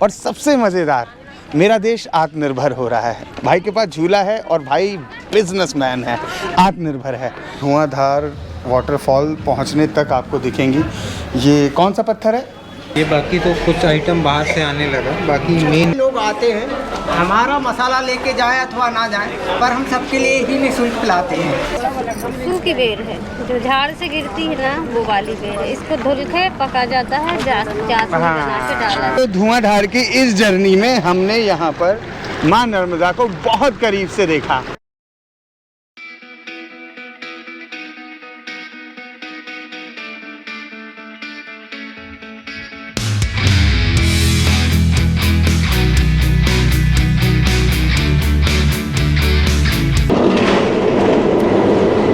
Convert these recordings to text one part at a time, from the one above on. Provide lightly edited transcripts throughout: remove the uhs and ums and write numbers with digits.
और सबसे मज़ेदार, मेरा देश आत्मनिर्भर हो रहा है। भाई के पास झूला है और भाई बिजनेसमैन है, आत्मनिर्भर है। धुआंधार वाटरफॉल पहुंचने तक आपको दिखेंगी। ये कौन सा पत्थर है? ये बाकी तो कुछ आइटम बाहर से आने लगा, बाकी मेन लोग आते हैं, हमारा मसाला लेके जाए अथवा ना जाए, पर हम सबके लिए ही निःशुल्क पिलाते हैं। सूखी बेर है जो झाड़ से गिरती है ना, वो वाली बेर है। इसको धुल के पका जाता है, जासून बना के डाला। तो धुआंधार की इस जर्नी में हमने यहाँ पर माँ नर्मदा को बहुत करीब से देखा।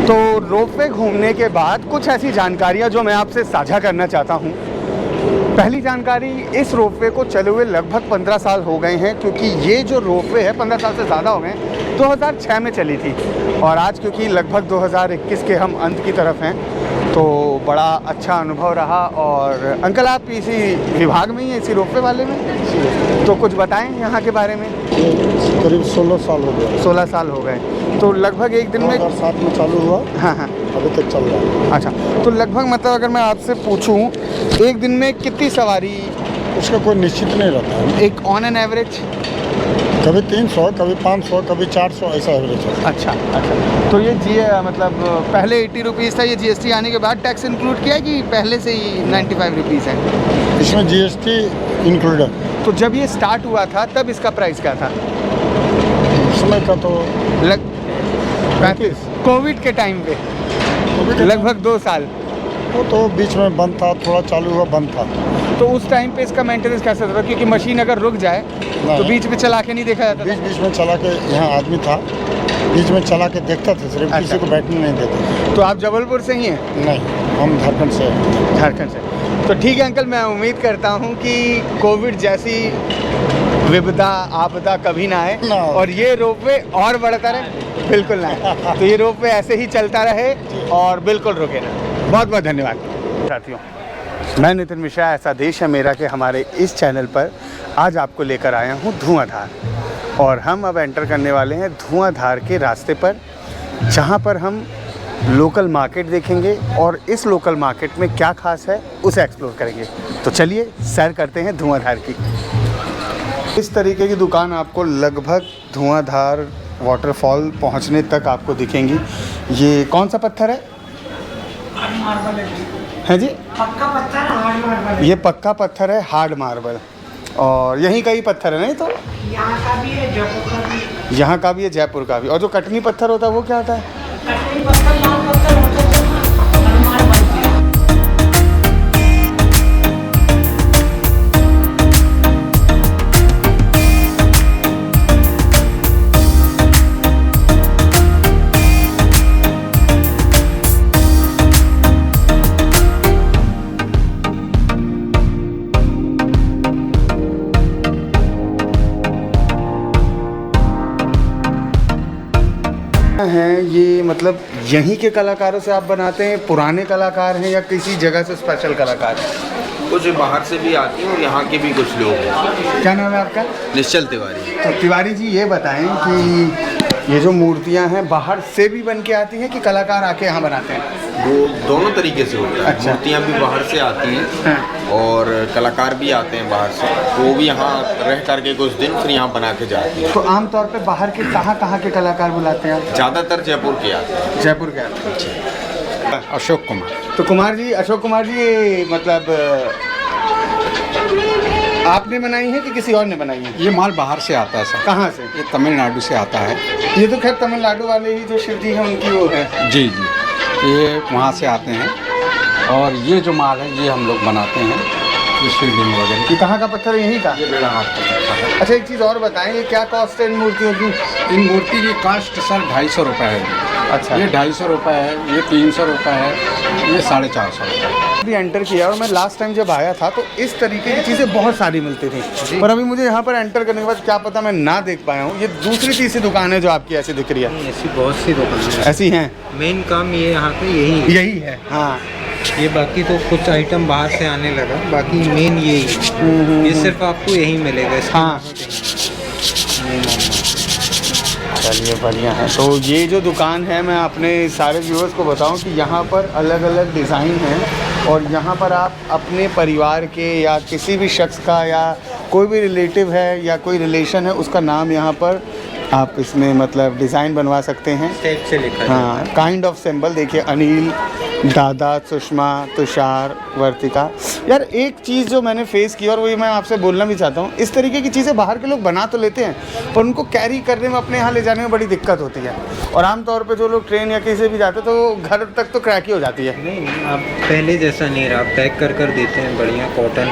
तो रोपवे घूमने के बाद कुछ ऐसी जानकारियाँ जो मैं आपसे साझा करना चाहता हूँ। पहली जानकारी, इस रोपवे को चले हुए लगभग 15 साल हो गए हैं, क्योंकि ये जो रोपवे है 15 साल से ज़्यादा हो गए, 2006 में चली थी और आज क्योंकि लगभग 2021 के हम अंत की तरफ हैं, तो बड़ा अच्छा अनुभव रहा। और अंकल, आप इसी विभाग में ही हैं, इसी रोपवे वाले में? तो कुछ बताएं यहाँ के बारे में। करीब 16 साल हो गए। 16 साल हो गए, तो लगभग एक दिन में 2007 में चालू हुआ। हाँ, अभी तक चल रहा है। अच्छा, तो लगभग मतलब अगर मैं आपसे पूछूं, एक दिन में कितनी सवारी? उसका कोई निश्चित नहीं रहता है। एक ऑन एन एवरेज? कभी 300, कभी 500, कभी 400, ऐसा एवरेज है। अच्छा, तो ये मतलब पहले 80 रुपीज़ था, ये जीएसटी आने के बाद टैक्स इंक्लूड किया कि पहले से ही 95 रुपीज़ है? इसमें जीएसटी इंक्लूडेड। तो जब ये स्टार्ट हुआ था तब इसका प्राइस क्या था? समय का तो 35, कोविड के टाइम पे लगभग 2 साल। वो तो बीच में बंद था, थोड़ा चालू हुआ, बंद था। तो उस टाइम पे इसका मेंटेनेंस कैसे था? क्योंकि मशीन अगर रुक जाए तो बीच में चला के नहीं देखा जाता? बीच में चला के, यहाँ आदमी था, बीच में चला के देखता था, सिर्फ अच्छा। किसी को बैठने नहीं देता। तो आप जबलपुर से ही हैं? नहीं, हम झारखंड से हैं। झारखंड से। तो ठीक है अंकल, मैं उम्मीद करता हूँ कि कोविड जैसी विपदा आपदा कभी ना आए ना। और ये रोपवे और बढ़ता रहे। बिल्कुल ना आए। तो ये रोपवे ऐसे ही चलता रहे और बिल्कुल रुके ना। बहुत बहुत धन्यवाद साथियों। मैं नितिन मिश्रा, ऐसा देश है मेरा, के हमारे इस चैनल पर आज आपको लेकर आया हूँ धुआंधार, और हम अब एंटर करने वाले हैं धुआंधार के रास्ते पर, जहाँ पर हम लोकल मार्केट देखेंगे और इस लोकल मार्केट में क्या खास है उसे एक्सप्लोर करेंगे। तो चलिए सैर करते हैं धुआंधार की। इस तरीके की दुकान आपको लगभग धुआंधार वाटरफॉल पहुंचने तक आपको दिखेंगी। ये कौन सा पत्थर है? है जी? पक्का पत्थर, हार्ड मार्बल। ये पक्का पत्थर है, हार्ड मार्बल। और यहीं का ही पत्थर है नहीं? तो यहाँ का भी है, जयपुर का भी। यहाँ का भी है, जयपुर का भी। और जो कटनी पत्थर होता है वो क्या होता है? कटनी पत्थर, लाल पत्थर होता है, हनुमान बनते हैं। हैं ये मतलब यहीं के कलाकारों से आप बनाते हैं? पुराने कलाकार हैं या किसी जगह से स्पेशल कलाकार हैं? कुछ बाहर से भी आती हैं और यहाँ के भी कुछ लोग हैं। क्या नाम है आपका? निश्चल तिवारी। तो तिवारी जी, ये बताएं कि ये जो मूर्तियां हैं बाहर से भी बन के आती हैं कि कलाकार आके यहाँ बनाते हैं? वो दोनों तरीके से होता है। अच्छा। मूर्तियाँ भी बाहर से आती हैं और कलाकार भी आते हैं बाहर से, वो भी यहाँ रह करके कुछ दिन फिर यहाँ बना के जाते हैं। तो आमतौर पे बाहर के कहाँ के कलाकार बुलाते हैं आप? ज़्यादातर जयपुर के आते हैं। जयपुर के आते हैं। अशोक कुमार। तो कुमार जी, अशोक कुमार जी, ये मतलब आपने बनाई है कि किसी और ने बनाई है? ये माल बाहर से आता है सर। कहाँ से? ये तमिलनाडु से आता है। ये तो खैर तमिलनाडु वाले ही जो शिव जी हैं उनकी वो है। जी जी, ये वहाँ से आते हैं और ये जो माल है ये हम लोग बनाते हैं, ये शिवलिंग वगैरह। ये कहाँ का पत्थर है? यहीं का? ये बेड़ाघाट का पत्थर है। अच्छा, एक चीज़ और बताएं, ये क्या कॉस्ट है इन मूर्तियों की? इन मूर्ति की कास्ट सर 250 रुपये है। अच्छा, ये 250 रुपये है, ये 300 रुपये है, ये 450 रुपये। भी एंटर किया और मैं लास्ट टाइम जब आया था तो इस तरीके की चीज़ें बहुत सारी मिलती थी, पर अभी मुझे यहाँ पर एंटर करने के बाद क्या पता मैं ना देख पाया हूँ। ये दूसरी तीसरी दुकान है जो आपकी ऐसी दिख रही है? ऐसी बहुत सी दुकानें हैं। ऐसी हैं? मेन काम ये यहाँ पे यही है। हाँ, ये बाकी तो कुछ आइटम बाहर से आने लगा, बाकी मेन यही है। ये सिर्फ आपको यही मिलेगा। हाँ चलिए बढ़िया है। तो ये जो दुकान है, मैं अपने सारे व्यूअर्स को बताऊं कि यहाँ पर अलग अलग डिज़ाइन हैं और यहाँ पर आप अपने परिवार के या किसी भी शख्स का या कोई भी रिलेटिव है या कोई रिलेशन है उसका नाम यहाँ पर आप इसमें मतलब डिज़ाइन बनवा सकते हैं। टाइप से लिखा है। हाँ, काइंड ऑफ सिंबल देखिए, अनिल, दादा, सुषमा, तुषार, वर्तिका। यार एक चीज़ जो मैंने फेस की और वही मैं आपसे बोलना भी चाहता हूँ, इस तरीके की चीज़ें बाहर के लोग बना तो लेते हैं पर उनको कैरी करने में, अपने यहाँ ले जाने में बड़ी दिक्कत होती है। और आमतौर पे जो लोग ट्रेन या किसी भी जाते हैं तो घर तक तो क्रैक ही हो जाती है। नहीं, आप पहले जैसा नहीं रहा, पैक कर देते हैं बढ़िया कॉटन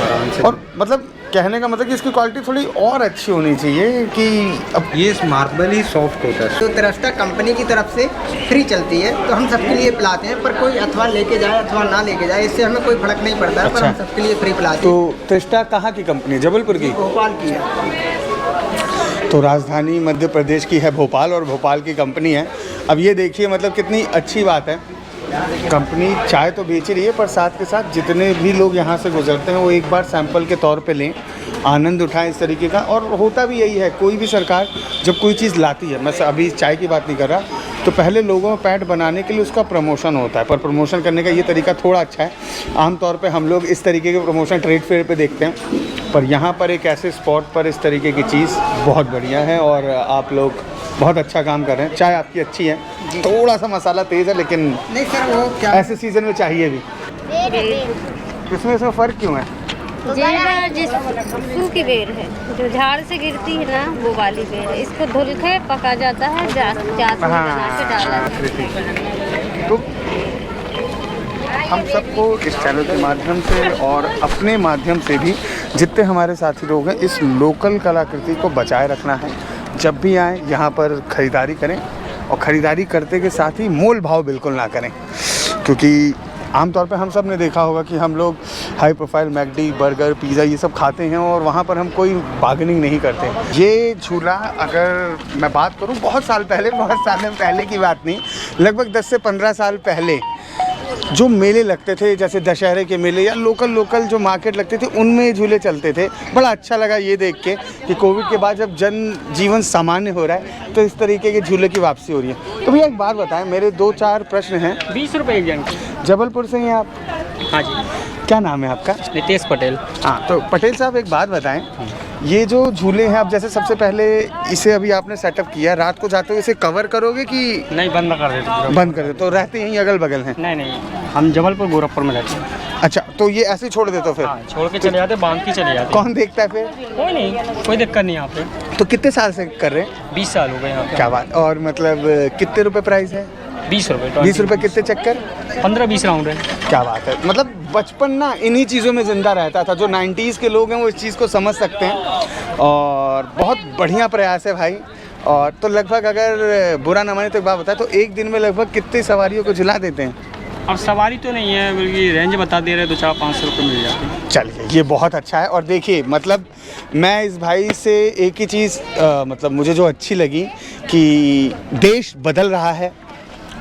आराम से। और मतलब कहने का मतलब कि इसकी क्वालिटी थोड़ी और अच्छी होनी चाहिए कि अब ये मार्बल ही सॉफ्ट होता है। तो तरस्टा कंपनी की तरफ से फ्री चलती है तो हम सबके लिए पिलाते हैं, पर कोई अथवा लेके जाए अथवा ना लेके जाए इससे हमें कोई फर्क नहीं पड़ता है। पर हम सबके लिए फ्री पिलाते हैं। तो त्रिष्टा कहाँ की कंपनी है? जबलपुर की? भोपाल की है। तो राजधानी मध्य प्रदेश की है भोपाल और भोपाल की कंपनी है। अब ये देखिए मतलब कितनी अच्छी बात है, कंपनी चाय तो बेच ही रही है पर साथ के साथ जितने भी लोग यहाँ से गुजरते हैं वो एक बार सैंपल के तौर पे लें, आनंद उठाएं इस तरीके का। और होता भी यही है, कोई भी सरकार जब कोई चीज़ लाती है, मैं अभी चाय की बात नहीं कर रहा, तो पहले लोगों में पैड बनाने के लिए उसका प्रमोशन होता है। पर प्रमोशन करने का ये तरीका थोड़ा अच्छा है। आमतौर पे हम लोग इस तरीके के प्रमोशन ट्रेड फेयर पे देखते हैं, पर यहाँ पर एक ऐसे स्पॉट पर इस तरीके की चीज़ बहुत बढ़िया है और आप लोग बहुत अच्छा काम कर रहे हैं। चाय आपकी अच्छी है, थोड़ा सा मसाला तेज़ है लेकिन नहीं सर, वो क्या ऐसे सीज़न में चाहिए भी। इसमें फ़र्क क्यों है? जेब जिस सूखी बेर है जो झाड़ से गिरती है ना, वो वाली बेर है। इसको धुल के पका जाता है, चाशनी बना के डाला जाता है। तो हम सबको इस चैनल के माध्यम से और अपने माध्यम से भी जितने हमारे साथी लोग हैं, इस लोकल कलाकृति को बचाए रखना है। जब भी आएँ यहाँ पर ख़रीदारी करें और ख़रीदारी करते के साथ ही मोल भाव बिल्कुल ना करें, क्योंकि आमतौर पे हम सब ने देखा होगा कि हम लोग high profile McD, burger, pizza ये सब खाते हैं और वहाँ पर हम कोई बार्गेनिंग नहीं करते। ये झूला अगर मैं बात करूँ बहुत साल पहले की बात नहीं, लगभग 10 से 15 साल पहले जो मेले लगते थे, जैसे दशहरे के मेले या लोकल जो मार्केट लगते थे, उनमें झूले चलते थे। बड़ा अच्छा लगा ये देख के कि कोविड के बाद जब जीवन सामान्य हो रहा है तो इस तरीके के झूले की वापसी हो रही है। तो भैया एक बात बताएं, मेरे 2-4 प्रश्न हैं। 20 रुपये एक जन। जबलपुर से हैं आप? हाँ जी। क्या नाम है आपका? नितेश पटेल। हाँ, तो पटेल साहब एक बात बताएं, ये जो झूले हैं आप जैसे सबसे पहले इसे अभी आपने सेटअप किया, रात को जाते हुए इसे कवर करोगे कि नहीं बंद कर देते? बंद कर दे। तो रहते यहीं अगल बगल हैं? नहीं, हम जबलपुर गोरखपुर में रहते हैं। अच्छा, तो ये ऐसे ही छोड़ देते हो फिर? हाँ, छोड़ के चले जाते, बांध के चले जाते। कौन देखता है फिर? कोई नहीं, कोई दिक्कत नहीं यहाँ पे। तो कितने साल से कर रहे हैं? 20 साल हो गए यहाँ पे। क्या बात। और मतलब कितने रुपए प्राइस है? 20 रुपये। 20 रुपए कितने चक्कर? 15-20 राउंड है। क्या बात है। मतलब बचपन ना इन्हीं चीज़ों में ज़िंदा रहता था। जो 90s के लोग हैं वो इस चीज़ को समझ सकते हैं और बहुत बढ़िया प्रयास है भाई। और तो लगभग अगर बुरा ना माने तो एक बात बताए, तो एक दिन में लगभग कितनी सवारियों को झुला देते हैं? अब सवारी तो नहीं है, बल्कि रेंज बता दे रहे हैं, 200-500 रुपये मिल जाते हैं। चलिए, ये बहुत अच्छा है। और देखिए मतलब मैं इस भाई से एक ही चीज़ मतलब मुझे जो अच्छी लगी कि देश बदल रहा है,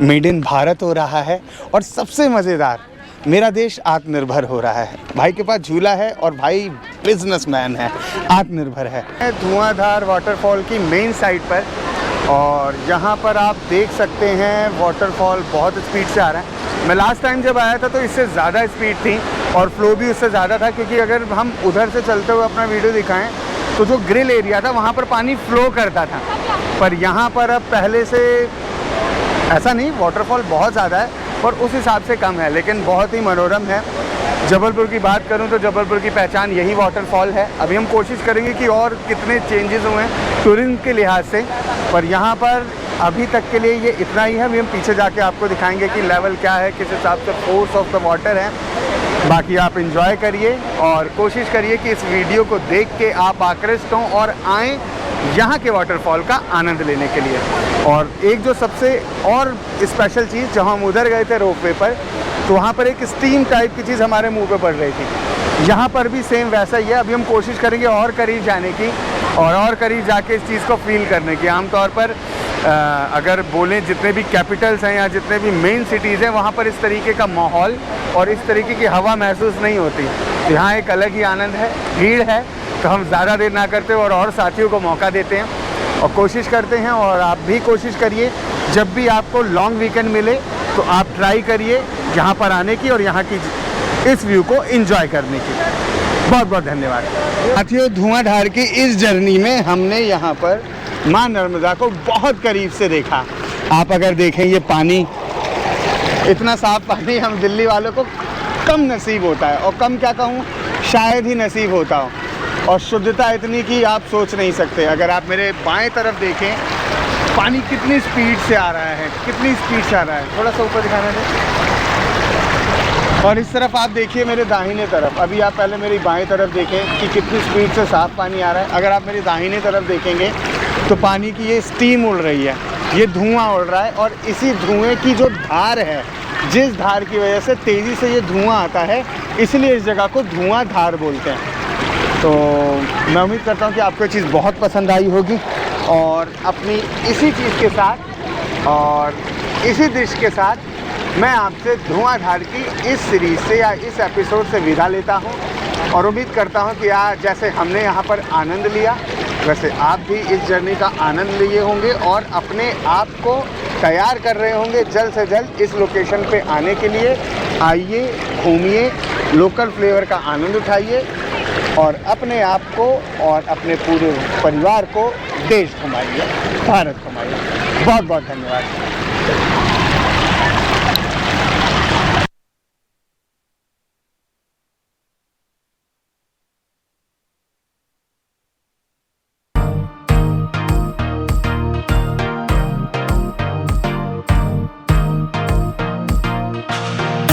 मेड इन भारत हो रहा है और सबसे मज़ेदार, मेरा देश आत्मनिर्भर हो रहा है। भाई के पास झूला है और भाई बिजनेसमैन है, आत्मनिर्भर है। धुआंधार वाटरफॉल की मेन साइड पर, और यहाँ पर आप देख सकते हैं वाटरफॉल बहुत स्पीड से आ रहा है। मैं लास्ट टाइम जब आया था तो इससे ज़्यादा स्पीड थी और फ्लो भी उससे ज़्यादा था, क्योंकि अगर हम उधर से चलते हुए अपना वीडियो दिखाएं तो जो ग्रिल एरिया था वहाँ पर पानी फ्लो करता था, पर यहाँ पर अब पहले से ऐसा नहीं, वाटरफॉल बहुत ज़्यादा है और उस हिसाब से कम है, लेकिन बहुत ही मनोरम है। जबलपुर की बात करूं तो जबलपुर की पहचान यही वाटरफॉल है। अभी हम कोशिश करेंगे कि और कितने चेंजेस हुए हैं टूरिज्म के लिहाज से, पर यहाँ पर अभी तक के लिए ये इतना ही है। अभी हम पीछे जाके आपको दिखाएंगे कि लेवल क्या है, किस हिसाब से फोर्स ऑफ द वाटर है। बाकी आप इंजॉय करिए और कोशिश करिए कि इस वीडियो को देख के आप आकृष्ट हों और आएँ यहाँ के वाटरफॉल का आनंद लेने के लिए। और एक जो सबसे और स्पेशल चीज़, जहाँ हम उधर गए थे रोपवे पर, तो वहाँ पर एक स्टीम टाइप की चीज़ हमारे मुंह पे पड़ रही थी। यहाँ पर भी सेम वैसा ही है। अभी हम कोशिश करेंगे और करीब जाने की और करीब जाके इस चीज़ को फील करने की। आमतौर पर अगर बोलें जितने भी कैपिटल्स हैं या जितने भी मेन सिटीज़ हैं वहाँ पर इस तरीके का माहौल और इस तरीके की हवा महसूस नहीं होती। तो यहाँ एक अलग ही आनंद है। भीड़ है तो हम ज़्यादा देर ना करते और साथियों को मौका देते हैं और कोशिश करते हैं, और आप भी कोशिश करिए जब भी आपको लॉन्ग वीकेंड मिले तो आप ट्राई करिए यहाँ पर आने की और यहाँ की इस व्यू को एंजॉय करने की। बहुत बहुत धन्यवाद साथियों। धुआंधार की इस जर्नी में हमने यहाँ पर माँ नर्मदा को बहुत करीब से देखा। आप अगर देखें ये पानी, इतना साफ पानी हम दिल्ली वालों को कम नसीब होता है, और कम क्या कहूँ, शायद ही नसीब होता हो। और शुद्धता इतनी कि आप सोच नहीं सकते। अगर आप मेरे बाएं तरफ देखें, पानी कितनी स्पीड से आ रहा है, कितनी स्पीड से आ रहा है। थोड़ा सा ऊपर दिखाना दे। और इस तरफ आप देखिए मेरे दाहिने तरफ, अभी आप पहले मेरी बाएं तरफ देखें कि कितनी स्पीड से साफ़ पानी आ रहा है। अगर आप मेरी दाहिने तरफ देखेंगे तो पानी की ये स्टीम उड़ रही है, ये धुआं उड़ रहा है, और इसी धुएं की जो धार है, जिस धार की वजह से तेज़ी से ये धुआं आता है, इसलिए इस जगह को धुआंधार बोलते हैं। तो मैं उम्मीद करता हूँ कि आपको ये चीज़ बहुत पसंद आई होगी, और अपनी इसी चीज़ के साथ और इसी डिश के साथ मैं आपसे धुआंधार की इस सीरीज़ से या इस एपिसोड से विदा लेता हूँ, और उम्मीद करता हूँ कि आज जैसे हमने यहाँ पर आनंद लिया वैसे आप भी इस जर्नी का आनंद लिए होंगे और अपने आप को तैयार कर रहे होंगे जल्द से जल्द इस लोकेशन पे आने के लिए। आइए, घूमिए, लोकल फ्लेवर का आनंद उठाइए और अपने आप को और अपने पूरे परिवार को देश घुमाइए, भारत घुमाइए। बहुत बहुत धन्यवाद।